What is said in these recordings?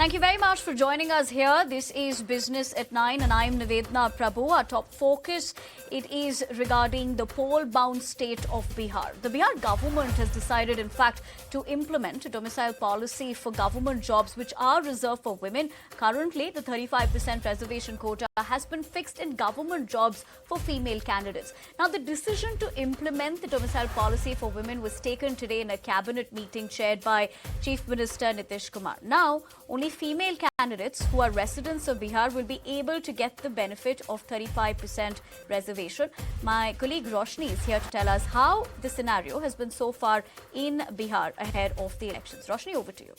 Thank you very much for joining us here. This is Business at 9 and I'm Nivedna Prabhu. Our top focus, it is regarding the poll-bound state of Bihar. The Bihar government has decided, in fact, to implement a domicile policy for government jobs which are reserved for women. Currently, the 35% reservation quota has been fixed in government jobs for female candidates. Now, the decision to implement the domicile policy for women was taken today in a cabinet meeting chaired by Chief Minister Nitish Kumar. Now, only female candidates who are residents of Bihar will be able to get the benefit of 35% reservation. My colleague Roshni is here to tell us how the scenario has been so far in Bihar ahead of the elections. Roshni, over to you.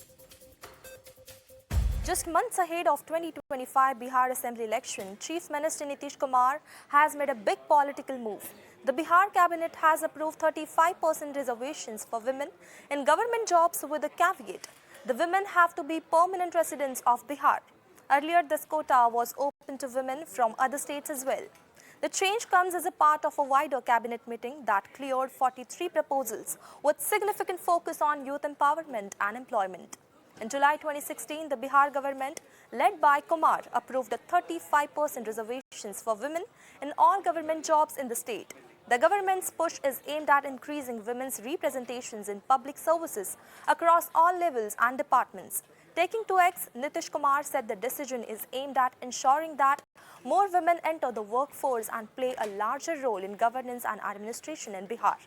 Just months ahead of 2025 Bihar Assembly election, Chief Minister Nitish Kumar has made a big political move. The Bihar cabinet has approved 35% reservations for women in government jobs with a caveat. The women have to be permanent residents of Bihar. Earlier, this quota was open to women from other states as well. The change comes as a part of a wider cabinet meeting that cleared 43 proposals with significant focus on youth empowerment and employment. In July 2016, the Bihar government, led by Kumar, approved a 35% reservations for women in all government jobs in the state. The government's push is aimed at increasing women's representations in public services across all levels and departments. Taking to X, Nitish Kumar said the decision is aimed at ensuring that more women enter the workforce and play a larger role in governance and administration in Bihar.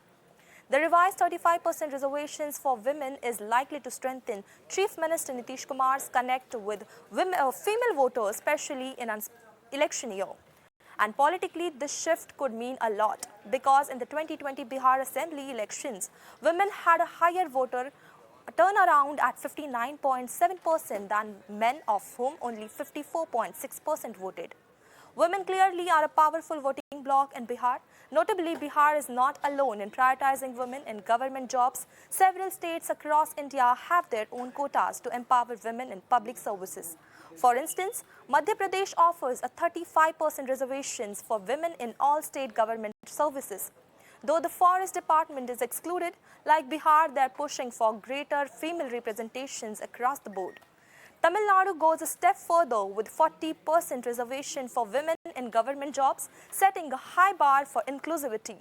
The revised 35% reservations for women is likely to strengthen Chief Minister Nitish Kumar's connect with female voters, especially in an election year. And politically, this shift could mean a lot because in the 2020 Bihar Assembly elections, women had a higher voter turnaround at 59.7% than men, of whom only 54.6% voted. Women clearly are a powerful voting bloc in Bihar. Notably, Bihar is not alone in prioritizing women in government jobs. Several states across India have their own quotas to empower women in public services. For instance, Madhya Pradesh offers a 35% reservations for women in all state government services. Though the forest department is excluded, like Bihar, they are pushing for greater female representations across the board. Tamil Nadu goes a step further with 40% reservation for women in government jobs, setting a high bar for inclusivity.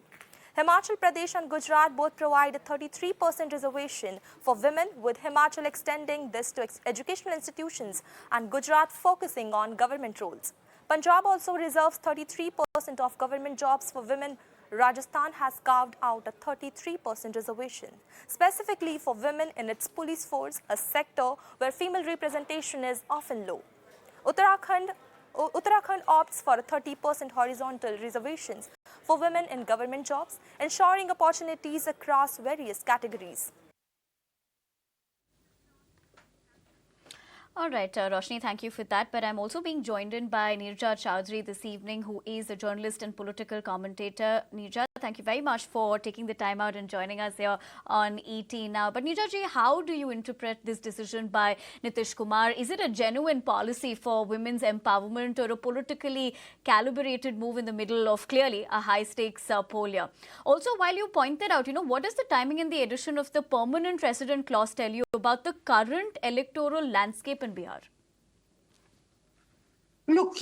Himachal Pradesh and Gujarat both provide a 33% reservation for women, with Himachal extending this to educational institutions and Gujarat focusing on government roles. Punjab also reserves 33% of government jobs for women. Rajasthan has carved out a 33% reservation, specifically for women in its police force, a sector where female representation is often low. Uttarakhand opts for a 30% horizontal reservations for women in government jobs, ensuring opportunities across various categories. All right, Roshni, thank you for that. But I'm also being joined in by Neerja Chaudhary this evening, who is a journalist and political commentator. Neerja, thank you very much for taking the time out and joining us here on ET now. But Neerja ji, how do you interpret this decision by Nitish Kumar? Is it a genuine policy for women's empowerment or a politically calibrated move in the middle of clearly a high-stakes poll here? Also, while you pointed out, what does the timing in the addition of the permanent resident clause tell you about the current electoral landscape in Bihar? Look,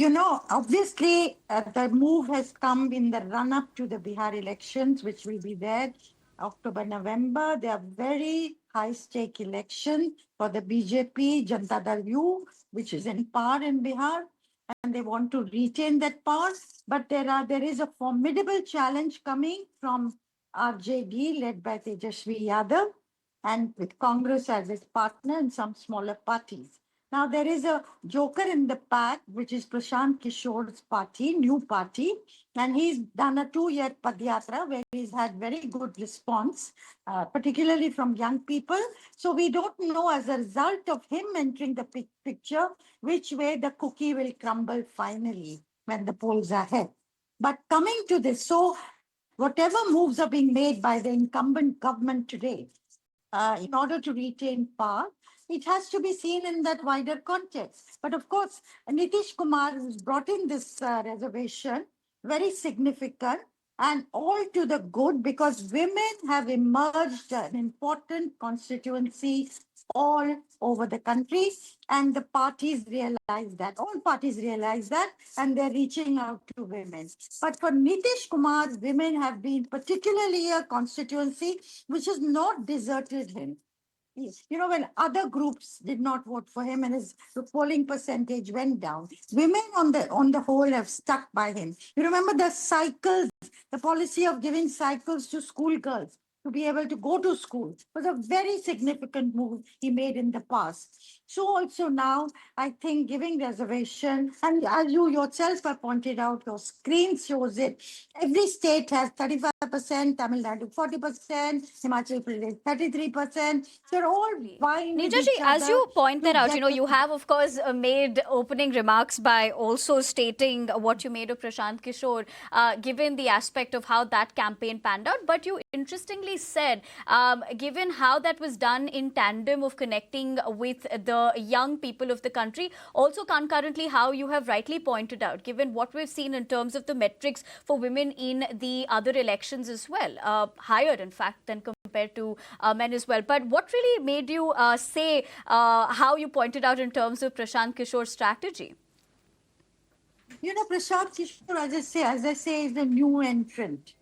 obviously the move has come in the run-up to the Bihar elections, which will be there October, November. They are very high-stake elections for the BJP, Janata Dal U, which is in power in Bihar, and they want to retain that power. But there is a formidable challenge coming from RJD, led by Tejasvi Yadav, and with Congress as its partner and some smaller parties. Now, there is a joker in the pack, which is Prashant Kishore's party, new party, and he's done a 2-year Padyatra where he's had very good response, particularly from young people. So we don't know, as a result of him entering the picture, which way the cookie will crumble finally when the polls are ahead. But coming to this, so whatever moves are being made by the incumbent government today, in order to retain power, it has to be seen in that wider context. But of course, Nitish Kumar has brought in this reservation, very significant, and all to the good, because women have emerged an important constituency all over the country. And the parties realize that, all parties realize that, and they're reaching out to women. But for Nitish Kumar, women have been particularly a constituency which has not deserted him. You know, when other groups did not vote for him and his polling percentage went down, women on the whole have stuck by him. You remember the cycles, the policy of giving cycles to schoolgirls to be able to go to school was a very significant move he made in the past. So also now, I think giving reservation, and as you yourself have pointed out, your screen shows it. Every state has 35%, Tamil Nadu 40%, Himachal Pradesh 33%. They're all vying with Neeraj ji, each as other you point that to out, get you have, of course, made opening remarks by also stating what you made of Prashant Kishore, given the aspect of how that campaign panned out. But you interestingly said, given how that was done in tandem of connecting with the young people of the country, also concurrently how you have rightly pointed out, given what we've seen in terms of the metrics for women in the other elections as well, higher, in fact, than compared to men as well. But what really made you say how you pointed out in terms of Prashant Kishore's strategy? You know, Prashant Kishore, as I say, is a new entrant.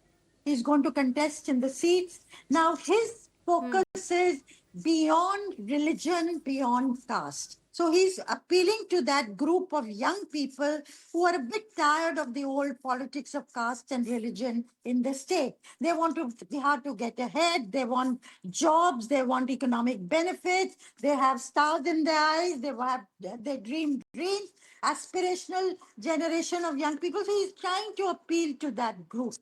He's going to contest in the seats. Now, his focus is beyond religion, beyond caste. So he's appealing to that group of young people who are a bit tired of the old politics of caste and religion in the state. They want to Bihar to get ahead. They want jobs. They want economic benefits. They have stars in their eyes. They dream dreams. Aspirational generation of young people. So he's trying to appeal to that group.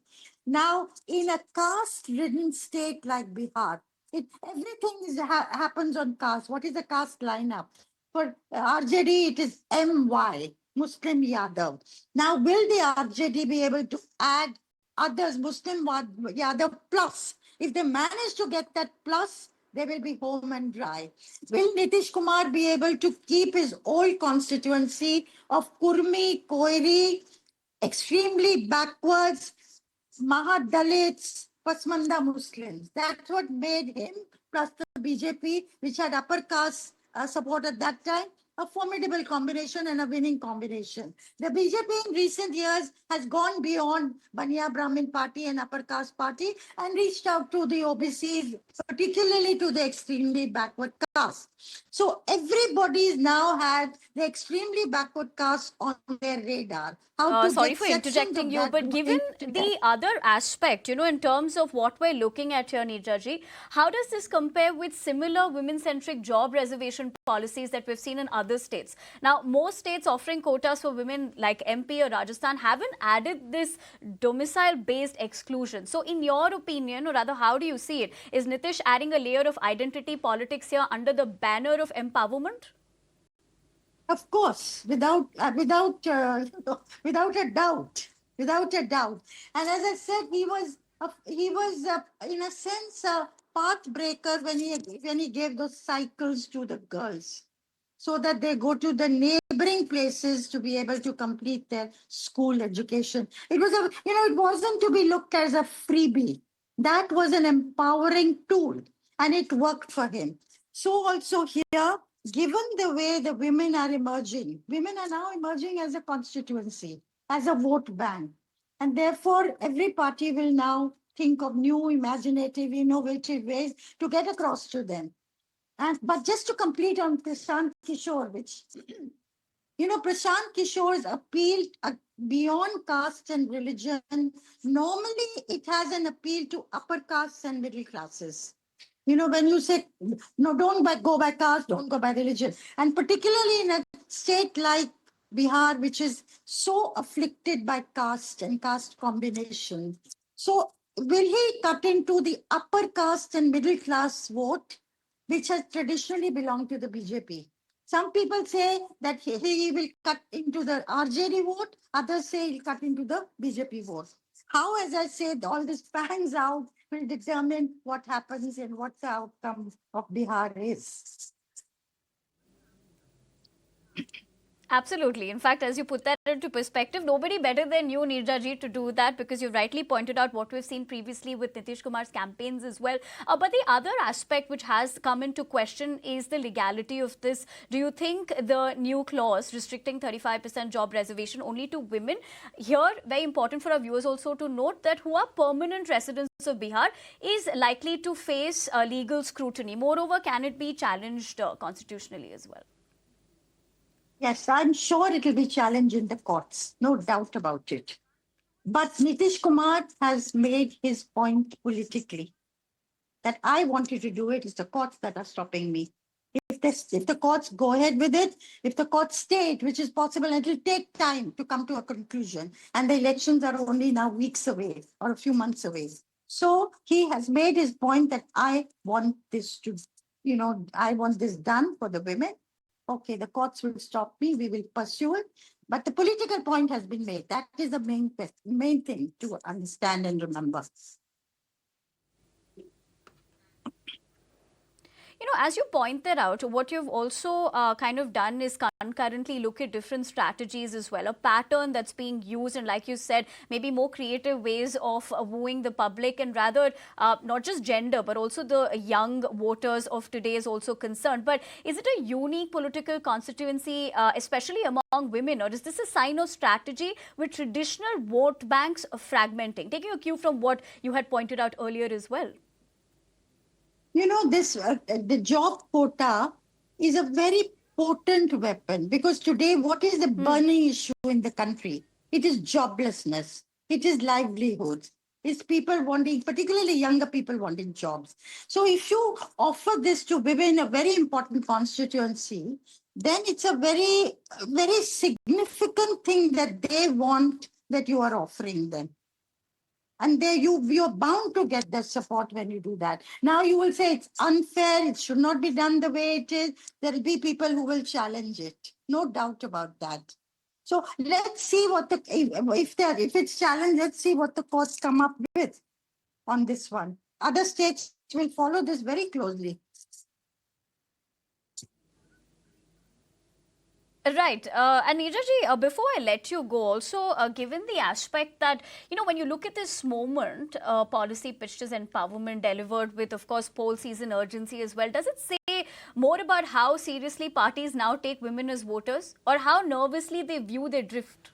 Now, in a caste-ridden state like Bihar, everything happens on caste. What is the caste lineup? For RJD, it is MY, Muslim Yadav. Now, will the RJD be able to add others, Muslim Yadav plus? If they manage to get that plus, they will be home and dry. Will Nitish Kumar be able to keep his old constituency of Kurmi, Koiri, extremely backwards, Mahadalits, Pasmanda Muslims? That's what made him, plus the BJP, which had upper caste support at that time, a formidable combination and a winning combination. The BJP in recent years has gone beyond Baniya Brahmin Party and upper caste party and reached out to the OBCs, particularly to the extremely backward caste. So everybody's now had the extremely backward caste on their radar. How to Sorry get for sections interjecting of you, that but given the other aspect, in terms of what we're looking at here, Neeraj, how does this compare with similar women-centric job reservation policies that we've seen in other states? Now, most states offering quotas for women like MP or Rajasthan haven't added this domicile-based exclusion. So in your opinion, or rather, how do you see it? Is Nitish adding a layer of identity politics here under the banner of empowerment? Of course, without a doubt, without a doubt. And as I said, he was in a sense a path breaker when he gave those cycles to the girls, so that they go to the neighboring places to be able to complete their school education. It wasn't to be looked as a freebie. That was an empowering tool, and it worked for him. So also here, given the way the women are now emerging as a constituency, as a vote bank. And therefore, every party will now think of new, imaginative, innovative ways to get across to them. But just to complete on Prashant Kishore, which, Prashant Kishore's appeal beyond caste and religion, normally it has an appeal to upper castes and middle classes. When you say, no, don't go by caste, don't go by religion. And particularly in a state like Bihar, which is so afflicted by caste and caste combination. So will he cut into the upper caste and middle class vote, which has traditionally belonged to the BJP? Some people say that he will cut into the RJD vote. Others say he'll cut into the BJP vote. How, as I said, all this pans out will determine what happens and what the outcome of Bihar is. Absolutely. In fact, as you put that into perspective. Nobody better than you, Neerja ji, to do that, because you rightly pointed out what we've seen previously with Nitish Kumar's campaigns as well. But the other aspect which has come into question is the legality of this. Do you think the new clause restricting 35% job reservation only to women, here very important for our viewers also to note that who are permanent residents of Bihar, is likely to face legal scrutiny? Moreover, can it be challenged constitutionally as well? Yes, I'm sure it will be challenged in the courts, no doubt about it. But Nitish Kumar has made his point politically. That I wanted to do it, is the courts that are stopping me. If the courts go ahead with it, if the courts state, which is possible, it will take time to come to a conclusion. And the elections are only now weeks away or a few months away. So he has made his point that I want this to, I want this done for the women. Okay, the courts will stop me, we will pursue it. But the political point has been made. That is the main thing to understand and remember. As you pointed out, what you've also kind of done is concurrently look at different strategies as well, a pattern that's being used, and like you said, maybe more creative ways of wooing the public, and rather not just gender, but also the young voters of today is also concerned. But is it a unique political constituency, especially among women, or is this a sign of strategy with traditional vote banks fragmenting? Taking a cue from what you had pointed out earlier as well. The job quota is a very potent weapon, because today what is the burning issue in the country? It is joblessness. It is livelihoods. It's people wanting, particularly younger people wanting jobs. So if you offer this to women, a very important constituency, then it's a very, very significant thing that they want, that you are offering them. And you're bound to get the support when you do that. Now you will say it's unfair, it should not be done the way it is. There will be people who will challenge it. No doubt about that. So let's see if it's challenged, let's see what the courts come up with on this one. Other states will follow this very closely. Right. And Neerja ji, before I let you go, also given the aspect that, when you look at this moment, policy pitched as empowerment delivered with, of course, poll season urgency as well, does it say more about how seriously parties now take women as voters, or how nervously they view their drift?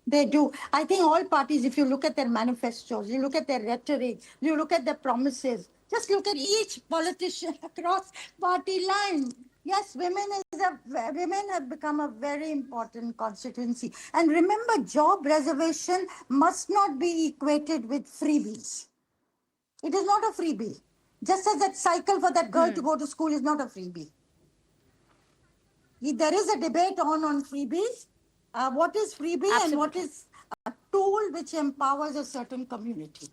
They do. I think all parties, if you look at their manifestos, you look at their rhetoric, you look at their promises, just look at each politician across party line. Yes, women have become a very important constituency. And remember, job reservation must not be equated with freebies. It is not a freebie. Just as that cycle for that girl to go to school is not a freebie. There is a debate on freebies. What is freebie? Absolutely. And what is a tool which empowers a certain community?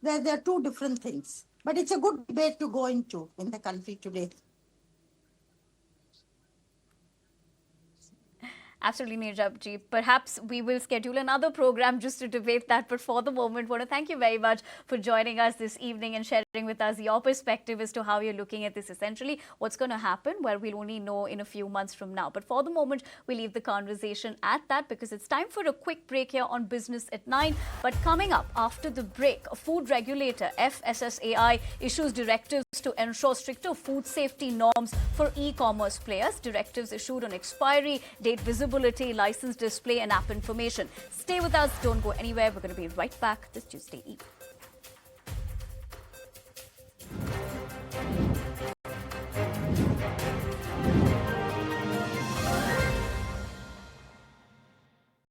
There are two different things. But it's a good debate to go into in the country today. Absolutely, Neerja ji. Perhaps we will schedule another program just to debate that. But for the moment, I want to thank you very much for joining us this evening and sharing with us your perspective as to how you're looking at this. Essentially, what's going to happen, well, we'll only know in a few months from now. But for the moment, we leave the conversation at that, because it's time for a quick break here on Business at 9. But coming up after the break, a food regulator, FSSAI, issues directives to ensure stricter food safety norms for e-commerce players. Directives issued on expiry, date visibility, license display and app information. Stay with us. Don't go anywhere. We're going to be right back this Tuesday evening.